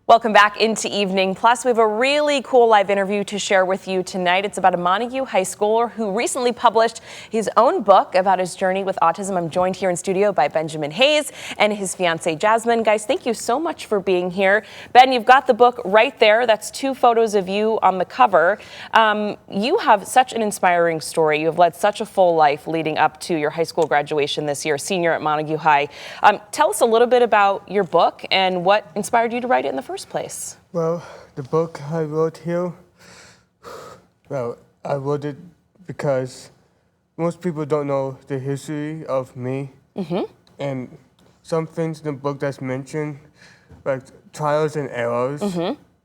Welcome back into Evening Plus. We have a really cool live interview to share with you tonight. It's about a Montague high schooler who recently published his own book about his journey with autism. I'm joined here in studio by Benjamin Hayes and his fiancée Jasmine. Guys, thank you so much for being here. Ben, you've got the book right there. That's 2 photos of you on the cover. You have such an inspiring story. You have led such a full life leading up to your high school graduation this year, senior at Montague High. Tell us a little bit about your book and what inspired you to write it in the first place. Well, the book I wrote here, I wrote it because most people don't know the history of me. And some things in the book that's mentioned, like trials and errors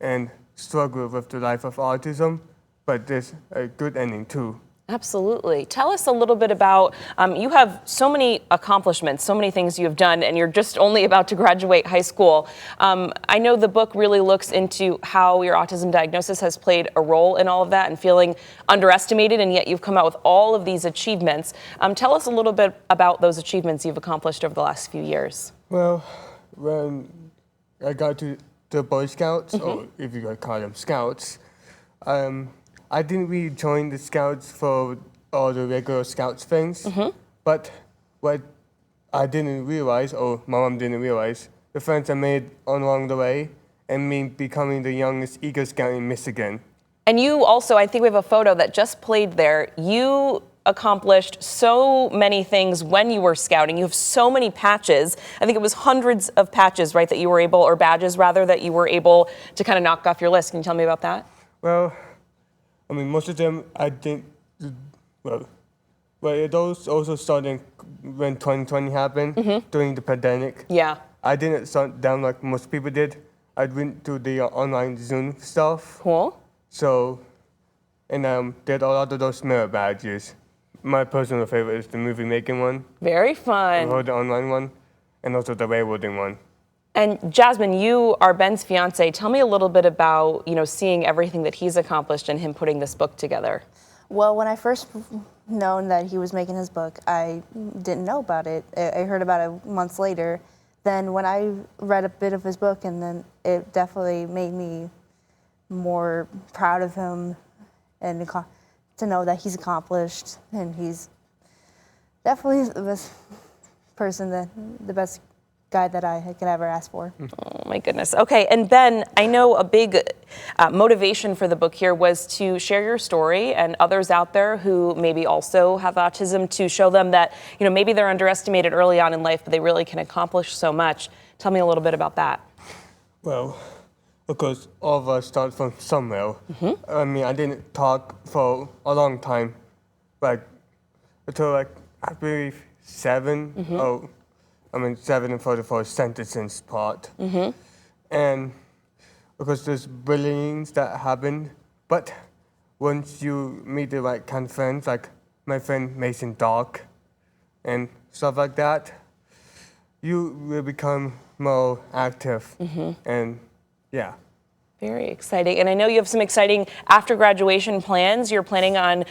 and struggle with the life of autism, but there's a good ending too. Absolutely. Tell us a little bit about, you have so many accomplishments, so many things you have done, and you're just only about to graduate high school. I know the book really looks into how your autism diagnosis has played a role in all of that and feeling underestimated, and yet you've come out with all of these achievements. Tell us a little bit about those achievements you've accomplished over the last few years. Well, when I got to the Boy Scouts, or if you could call them Scouts, I didn't really join the Scouts for all the regular Scouts things, but what I didn't realize, or my mom didn't realize, the friends I made along the way, and me becoming the youngest Eagle Scout in Michigan. And you also, I think we have a photo that just played there. You accomplished so many things when you were scouting. You have so many patches. I think it was hundreds of patches, right, that you were able, or badges rather, that you were able to kind of knock off your list. Can you tell me about that? Well, I mean, most of them I didn't, well, those also started when 2020 happened, during the pandemic. Yeah. I didn't start down like most people did. I went to the online Zoom stuff. Cool. So, and did a lot of those merit badges. My personal favorite is the movie making one. Very fun. Or the online one, and also the railroading one. And Jasmine, you are Ben's fiance. Tell me a little bit about, seeing everything that he's accomplished and him putting this book together. Well, when I first known that he was making his book, I didn't know about it. I heard about it months later. Then when I read a bit of his book, and then it definitely made me more proud of him and to know that he's accomplished, and he's definitely the best person, the best guy that I could ever ask for. Oh my goodness. Okay, and Ben, I know a big motivation for the book here was to share your story and others out there who maybe also have autism, to show them that, maybe they're underestimated early on in life, but they really can accomplish so much. Tell me a little bit about that. Well, of course, all of us start from somewhere. I mean, I didn't talk for a long time, until I believe 7. 7 and 44 sentences part. And because there's bullying that happen, but once you meet the right kind of friends, like my friend Mason Doc and stuff like that, you will become more active. And yeah. Very exciting. And I know you have some exciting after graduation plans. You're planning on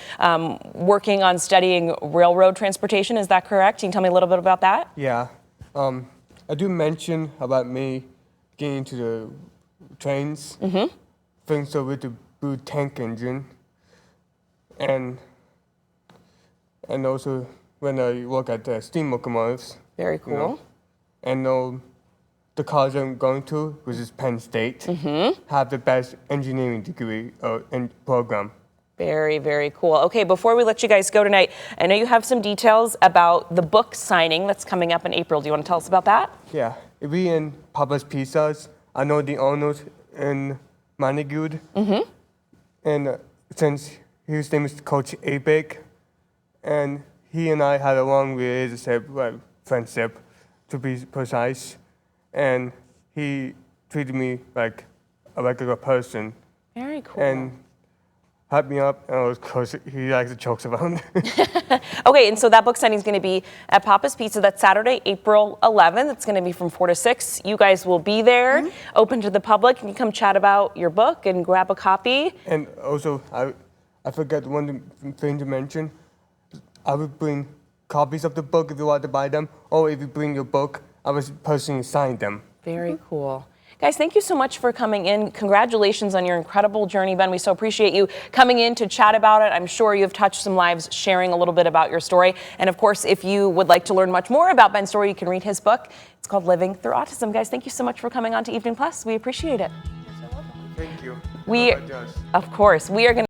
working on studying railroad transportation. Is that correct? Can you tell me a little bit about that? Yeah. I do mention about me getting into the trains, things with the blue tank engine, and also when I work at the steam locomotives. Very cool. And the college I'm going to, which is Penn State, have the best engineering degree and program. Very, very cool. Okay, before we let you guys go tonight, I know you have some details about the book signing that's coming up in April. Do you want to tell us about that? Yeah, it'll be in Papa's Pizzas. I know the owners in Montague. And since his name is Coach Abek, and he and I had a long relationship, friendship, to be precise. And he treated me like a regular person. Very cool. And hyped me up, and of course he likes the jokes around. Okay, and so that book signing is going to be at Papa's Pizza. That's Saturday, April 11th. It's going to be from 4 to 6. You guys will be there, open to the public. You can come chat about your book and grab a copy. And also, I forgot one thing to mention. I would bring copies of the book if you want to buy them, or if you bring your book, I would personally sign them. Very cool. Guys, thank you so much for coming in. Congratulations on your incredible journey, Ben. We so appreciate you coming in to chat about it. I'm sure you've touched some lives sharing a little bit about your story. And of course, if you would like to learn much more about Ben's story, you can read his book. It's called Living Through Autism. Guys, thank you so much for coming on to Evening Plus. We appreciate it. Thank you. Of course, we are going to